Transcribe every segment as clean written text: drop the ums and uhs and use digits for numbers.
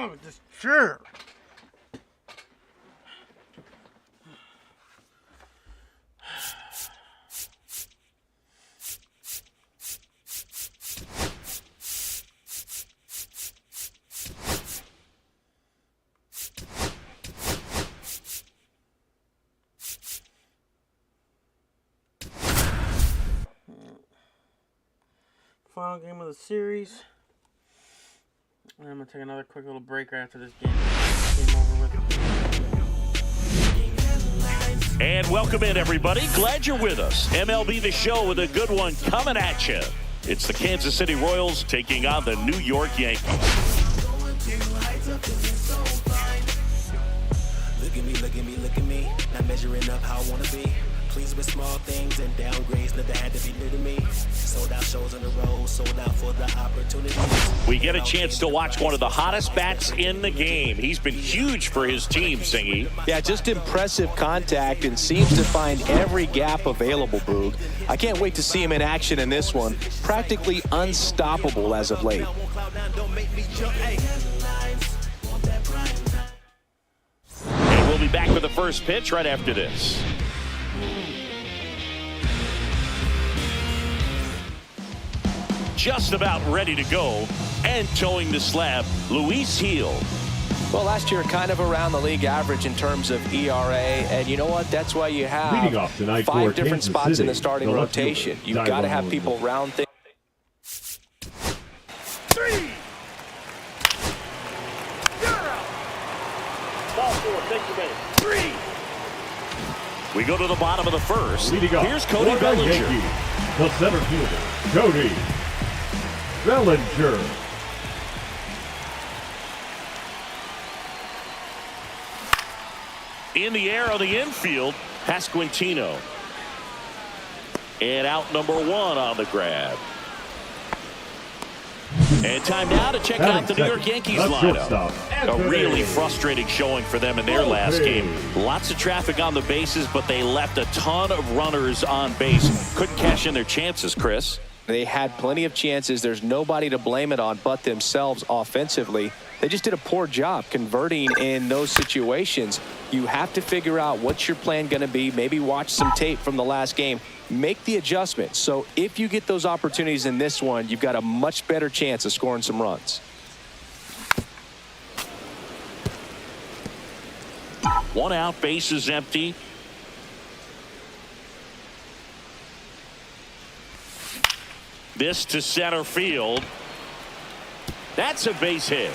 wrong with this chair? Final game of the series. And I'm going to take another quick little break right after this game. Game over with. And welcome in, everybody. Glad you're with us. MLB The Show with a good one coming at you. It's the Kansas City Royals taking on the New York Yankees. Look at me, look at me, look at me. Not measuring up how I want to be. Pleased with small things and downgrades. Nothing had to be new to me. Sold out shows on the road, sold out for the opportunity. We get a chance to watch one of the hottest bats in the game. He's been huge for his team, Singy. Yeah, just impressive contact and seems to find every gap available, Boog. I can't wait to see him in action in this one. Practically unstoppable as of late. And we'll be back with the first pitch right after this. Just about ready to go and towing the slab, Luis Gil. Well, last year kind of around the league average in terms of ERA, and you know what? That's why you have 5 different spots in the starting rotation. You've got to have people round things. 3. Ball 4, take the base. 3. We go to the bottom of the first. Here's Cody Bellinger. Yankee, the center fielder, Cody Bellinger. In the air on the infield, Pasquantino. And out number 1 on the grab. And time now to check out the New York Yankees lineup. A really frustrating showing for them in their last game. Lots of traffic on the bases, but they left a ton of runners on base. Couldn't cash in their chances, Chris. They had plenty of chances. There's nobody to blame it on but themselves offensively. They just did a poor job converting in those situations. You have to figure out what's your plan going to be. Maybe watch some tape from the last game. Make the adjustments. So if you get those opportunities in this one, you've got a much better chance of scoring some runs. One out, base is empty. This to center field. That's a base hit.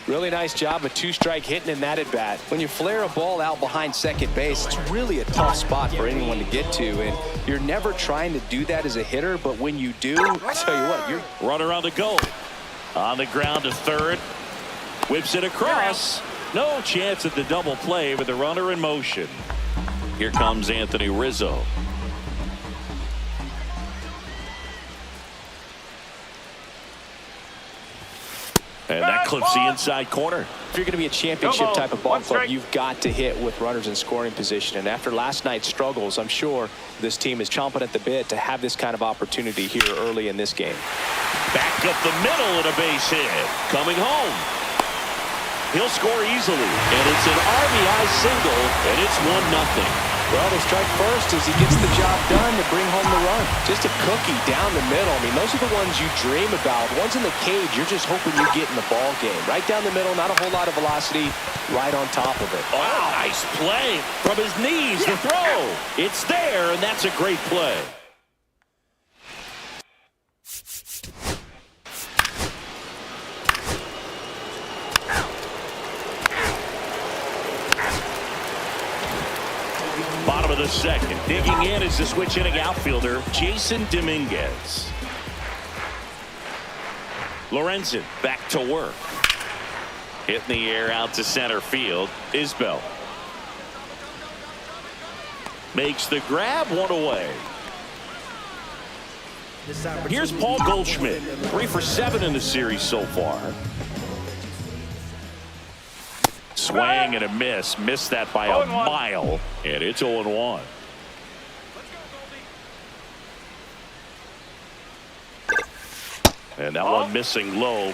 Really nice job, a 2-strike hitting in that at bat. When you flare a ball out behind second base, it's really a tough spot for anyone to get to, and you're never trying to do that as a hitter, but when you do, I tell you what, you're runner on the go. On the ground to third. Whips it across. No chance at the double play with the runner in motion. Here comes Anthony Rizzo. And that clips the inside corner. If you're going to be a championship type of ball club, you've got to hit with runners in scoring position. And after last night's struggles, I'm sure this team is chomping at the bit to have this kind of opportunity here early in this game. Back up the middle and a base hit. Coming home. He'll score easily. And it's an RBI single, and it's 1-0. Well, they strike first as he gets the job done to bring home the run. Just a cookie down the middle. I mean, those are the ones you dream about. Ones in the cage, you're just hoping you get in the ball game. Right down the middle, not a whole lot of velocity, right on top of it. Oh, nice play from his knees. The throw. It's there, and that's a great play. Bottom of the second. Digging in is the switch hitting outfielder, Jason Dominguez. Lorenzen back to work. Hit in the air out to center field. Isbell makes the grab, 1 away. Here's Paul Goldschmidt, 3 for 7 in the series so far. Swing and a miss. Missed that by a mile. And it's 0-1. And that one missing low.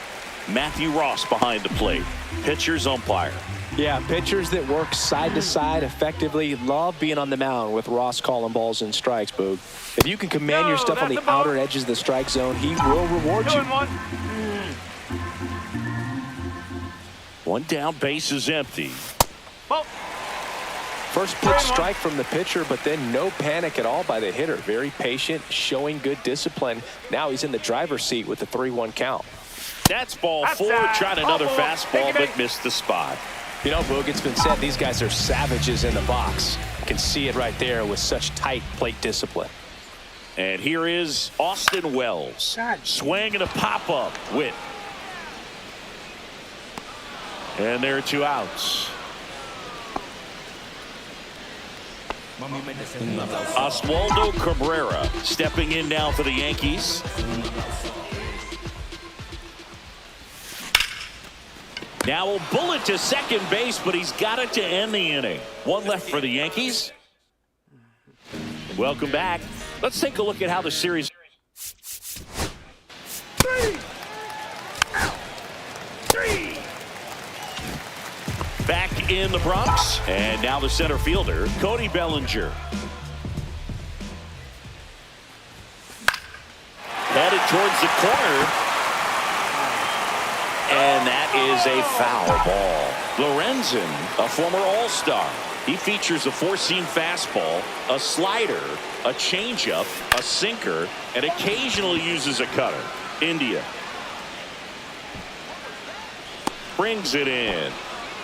Matthew Ross behind the plate. Pitcher's umpire. Yeah, pitchers that work side to side effectively love being on the mound with Ross calling balls and strikes, Boog. If you can command your stuff on the outer edges of the strike zone, he will reward you. One down, base is empty. First pitch strike from the pitcher, but then no panic at all by the hitter. Very patient, showing good discipline. Now he's in the driver's seat with the 3-1 count. That's ball 4. Tried another fastball, but missed the spot. You know, Boog, it's been said these guys are savages in the box. You can see it right there with such tight plate discipline. And here is Austin Wells. Swing and a pop-up. Witt. And there are 2 outs. Oswaldo Cabrera stepping in now for the Yankees. Now a bullet to second base, but he's got it to end the inning. 1 left for the Yankees. Welcome back. Let's take a look at how the series. 3. Back in the Bronx, and now the center fielder, Cody Bellinger. Headed towards the corner. And that is a foul ball. Lorenzen, a former All-Star. He features a 4-seam fastball, a slider, a changeup, a sinker, and occasionally uses a cutter. India brings it in.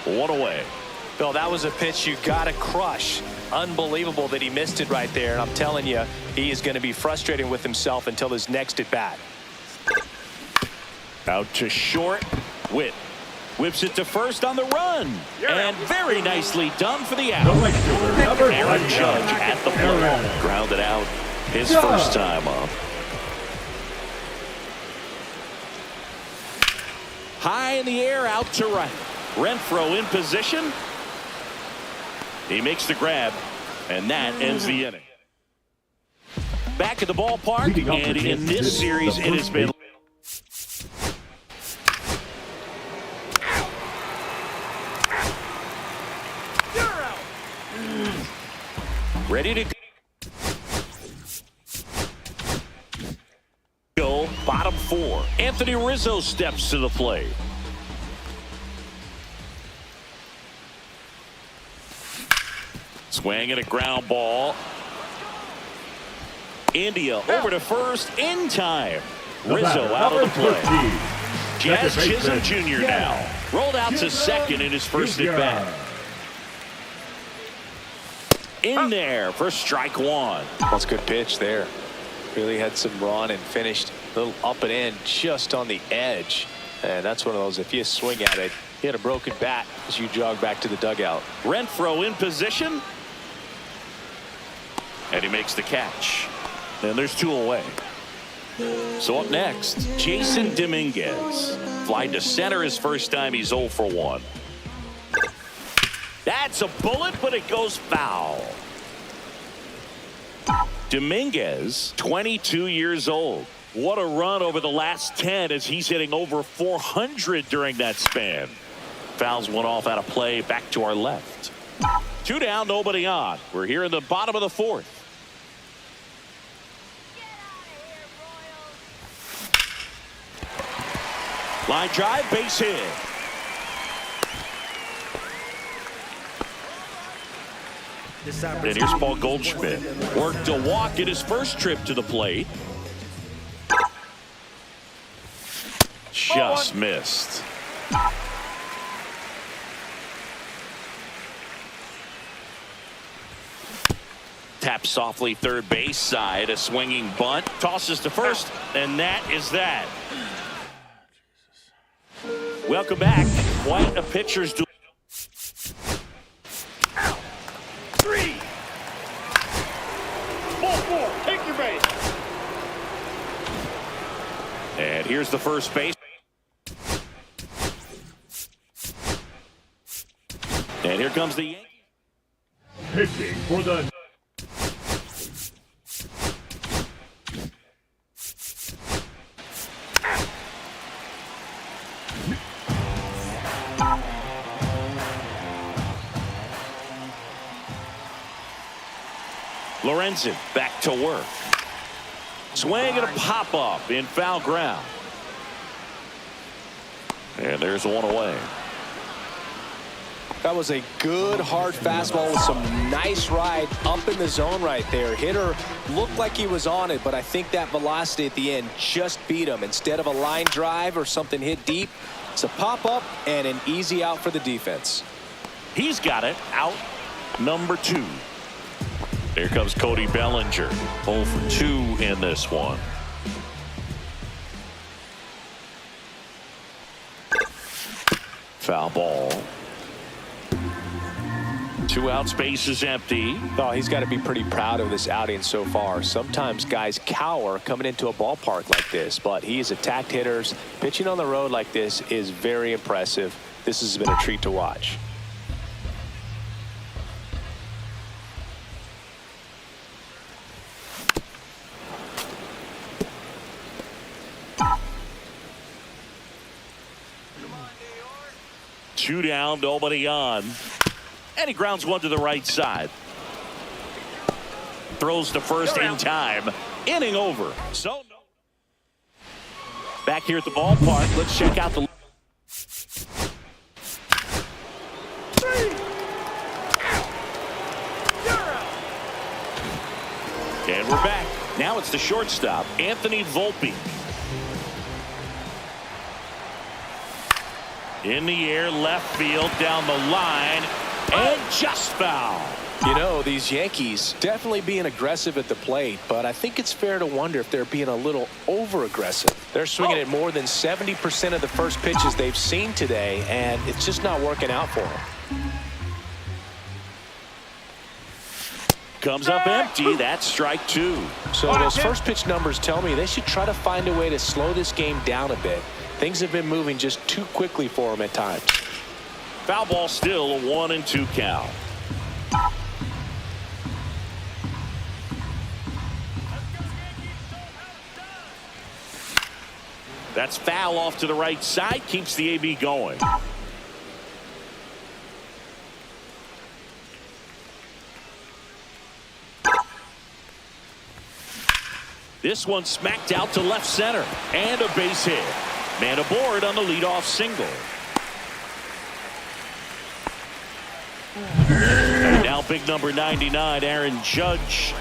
1 away. Bill, that was a pitch you got to crush. Unbelievable that he missed it right there. And I'm telling you, he is going to be frustrated with himself until his next at bat. Out to short. Witt whips it to first on the run. And very nicely done for the out. Aaron Judge at the plate. Grounded out his first time up. High in the air, out to right. Renfroe in position. He makes the grab, and that ends the inning. Back at the ballpark, and in this series, it has been. Ready to go. Bottom 4. Anthony Rizzo steps to the plate. Swing and a ground ball. India over to first in time. Rizzo out of the play. Jazz Chisholm Jr. now. Rolled out to second in his first at bat. In there for strike 1. That's a good pitch there. Really had some run and finished a little up and in just on the edge. And that's one of those, if you swing at it, you had a broken bat as you jog back to the dugout. Renfroe in position. And he makes the catch. And there's 2 away. So up next, Jason Dominguez. Fly to center his first time. He's 0 for 1. That's a bullet, but it goes foul. Dominguez, 22 years old. What a run over the last 10 as he's hitting over 400 during that span. Fouls one off out of play. Back to our left. 2 down, nobody on. We're here in the bottom of the 4th. Line drive, base hit. And here's Paul Goldschmidt. Worked a walk in his first trip to the plate. Just missed. Taps softly third base side. A swinging bunt. Tosses to first. And that is that. Welcome back. Quite a pitcher's duel. 3. Ball 4. Take your base. And here's the first base. And here comes the Yankees. Pitching for the Lorenzen back to work. Swing and a pop-up in foul ground. And there's one away. That was a good hard fastball with some nice ride up in the zone right there. Hitter looked like he was on it, but I think that velocity at the end just beat him. Instead of a line drive or something hit deep, it's a pop-up and an easy out for the defense. He's got it. Out number 2. Here comes Cody Bellinger. 0 for 2 in this one. Foul ball. 2 outs, base is empty. Oh, he's got to be pretty proud of this outing so far. Sometimes guys cower coming into a ballpark like this, but he's attacked hitters. Pitching on the road like this is very impressive. This has been a treat to watch. Two down, nobody on. And he grounds one to the right side. Throws to first in time. Inning over. So back here at the ballpark, let's check out the. And we're back. Now it's the shortstop, Anthony Volpe. In the air, left field, down the line, and just foul. You know, these Yankees definitely being aggressive at the plate, but I think it's fair to wonder if they're being a little over-aggressive. They're swinging at more than 70% of the first pitches they've seen today, and it's just not working out for them. Comes up empty. That's strike 2. So those first pitch numbers tell me they should try to find a way to slow this game down a bit. Things have been moving just too quickly for them at times. Foul ball, still a 1-2 count. That's foul off to the right side. Keeps the AB going. This one smacked out to left center. And a base hit. Man aboard on the leadoff single. And now big number 99, Aaron Judge.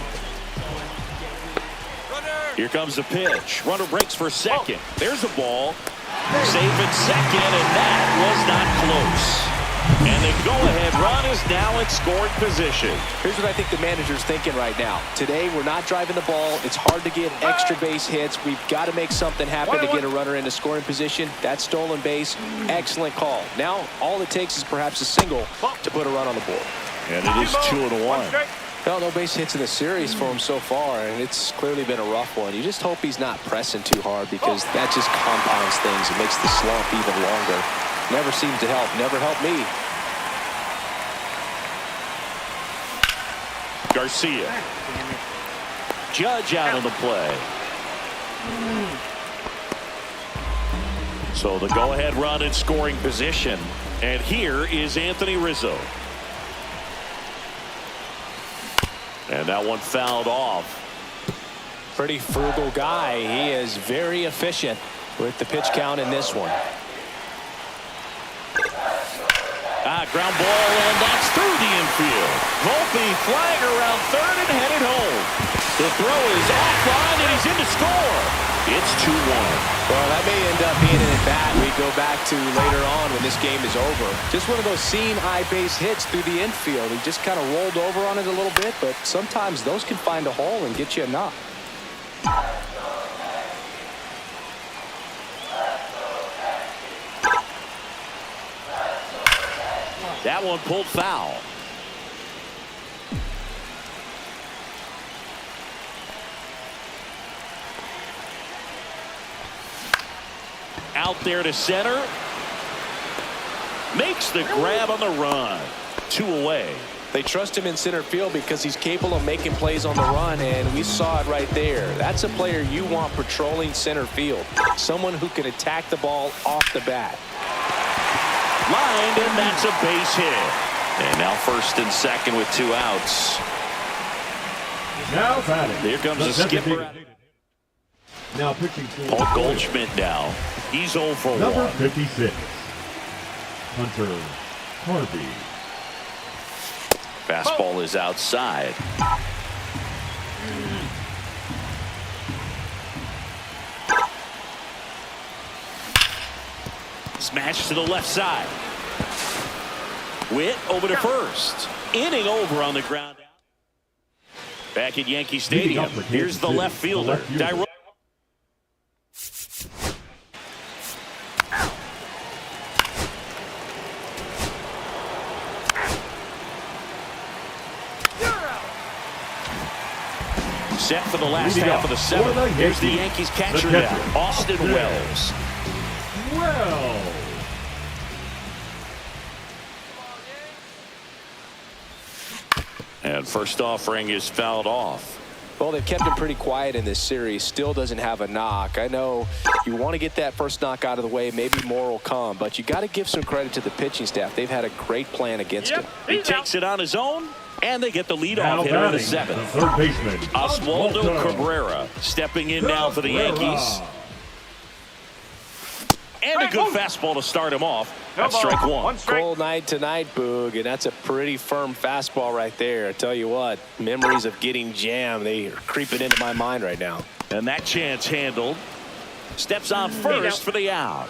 Here comes the pitch. Runner breaks for second. There's a ball. Safe at second, and that was not close. And the go-ahead run is now in scoring position. Here's what I think the manager's thinking right now. Today, we're not driving the ball. It's hard to get extra base hits. We've got to make something happen to get a runner into scoring position. That stolen base, excellent call. Now, all it takes is perhaps a single to put a run on the board. And it is 2-1. Well, no base hits in the series for him so far, and it's clearly been a rough one. You just hope he's not pressing too hard because that just compounds things. It makes the slump even longer. Never seems to help. Never helped me. Garcia. Judge out on the play. So the go-ahead run in scoring position. And here is Anthony Rizzo. And that one fouled off. Pretty frugal guy. He is very efficient with the pitch count in this one. Ground ball, and that's through the infield. Volpe flying around third and headed home. The throw is offline, and he's in to score. It's 2-1. Well, that may end up being an at-bat we go back to later on when this game is over. Just one of those seeing eye base hits through the infield. He just kind of rolled over on it a little bit, but sometimes those can find a hole and get you a knock. That one pulled foul. Out there to center. Makes the grab on the run. 2 away. They trust him in center field because he's capable of making plays on the run, and we saw it right there. That's a player you want patrolling center field, someone who can attack the ball off the bat. Lined, and that's a base hit. And now first and second with 2 outs. Now batting. Here comes the skipper. Now pitching for Paul Goldschmidt now. He's 0 for 1. number 56, Hunter Harvey. Fastball is outside. Smash to the left side. Witt over to first. Inning over on the ground. Back at Yankee Stadium. Here's the left fielder. Set for the last half of the 7th. Here's the Yankees catcher now, Austin Wells. Wells. And first offering is fouled off. Well, they've kept him pretty quiet in this series. Still doesn't have a knock. I know you want to get that first knock out of the way. Maybe more will come, but you got to give some credit to the pitching staff. They've had a great plan against him. He takes it on his own, and they get the leadoff hitter in the 7th. The third baseman, Oswaldo Cabrera stepping in now for the Yankees. And a good fastball to start him off. That's strike 1. Cold night tonight, Boog, and that's a pretty firm fastball right there. I tell you what, memories of getting jammed, they are creeping into my mind right now. And that chance handled. Steps on first for the out.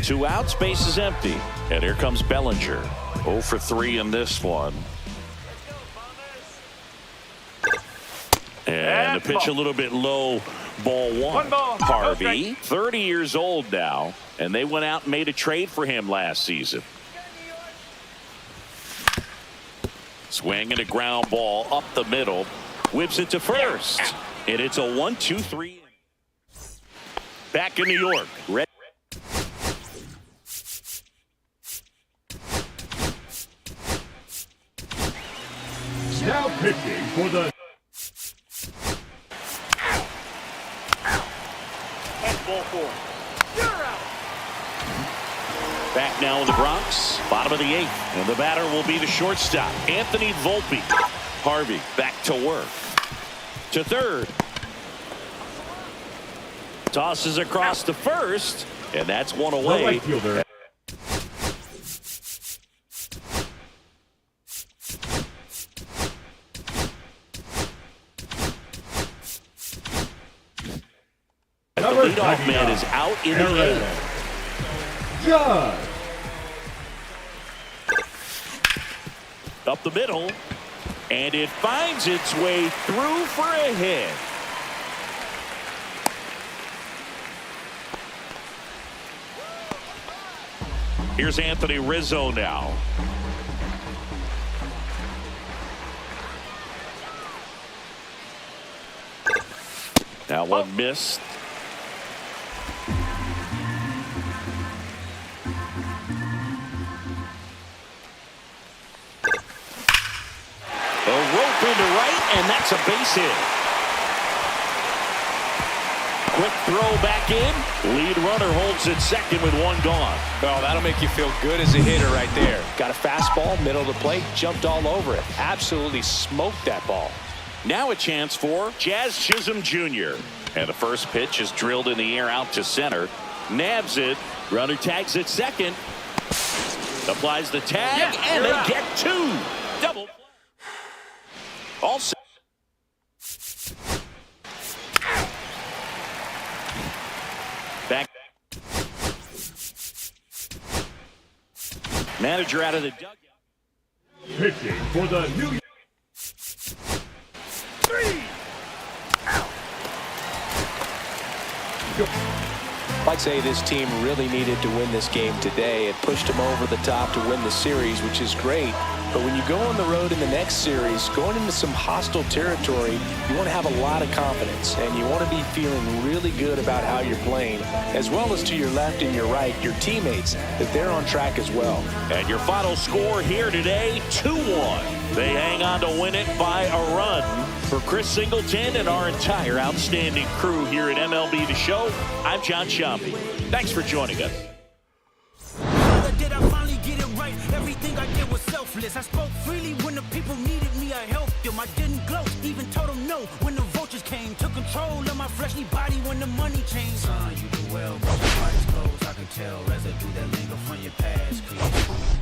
2 outs, base is empty. And here comes Bellinger. 0 for 3 in this one. And the pitch a little bit low. Ball 1. Harvey, 30 years old now, and they went out and made a trade for him last season. Swing and a ground ball up the middle. Whips it to first. And it's a 1-2-3. Back in New York. Red. now pitching for the Ball 4. Back now in the Bronx, bottom of the 8th, and the batter will be the shortstop, Anthony Volpe. Harvey back to work. To third. Tosses across to first, and that's one away. right fielder. The leadoff man is out in the 8th. Judge. Up the middle, and it finds its way through for a hit. Here's Anthony Rizzo now. That one missed. Into right, and that's a base hit. Quick throw back in. Lead runner holds it second with one gone. Well, that'll make you feel good as a hitter right there. Got a fastball, middle of the plate, jumped all over it. Absolutely smoked that ball. Now a chance for Jazz Chisholm Jr. And the first pitch is drilled in the air out to center. Nabs it. Runner tags it second. Applies the tag, and they get 2. Double. All set. Back. Manager out of the dugout. Pitching for the New York. 3. I'd say this team really needed to win this game today. It pushed them over the top to win the series, which is great. But when you go on the road in the next series, going into some hostile territory, you want to have a lot of confidence, and you want to be feeling really good about how you're playing, as well as to your left and your right, your teammates, that they're on track as well. And your final score here today, 2-1. They hang on to win it by a run. For Chris Singleton and our entire outstanding crew here at MLB The Show, I'm John Shambi. Thanks for joining us. Did I finally get it right? Everything I did was selfless. I spoke freely when the people needed me. I helped them. I didn't gloat, even told them no when the vultures came. Took control of my fleshly body when the money changed. Son, you do well, but your body's closed. I can tell residue that linger from your past, please.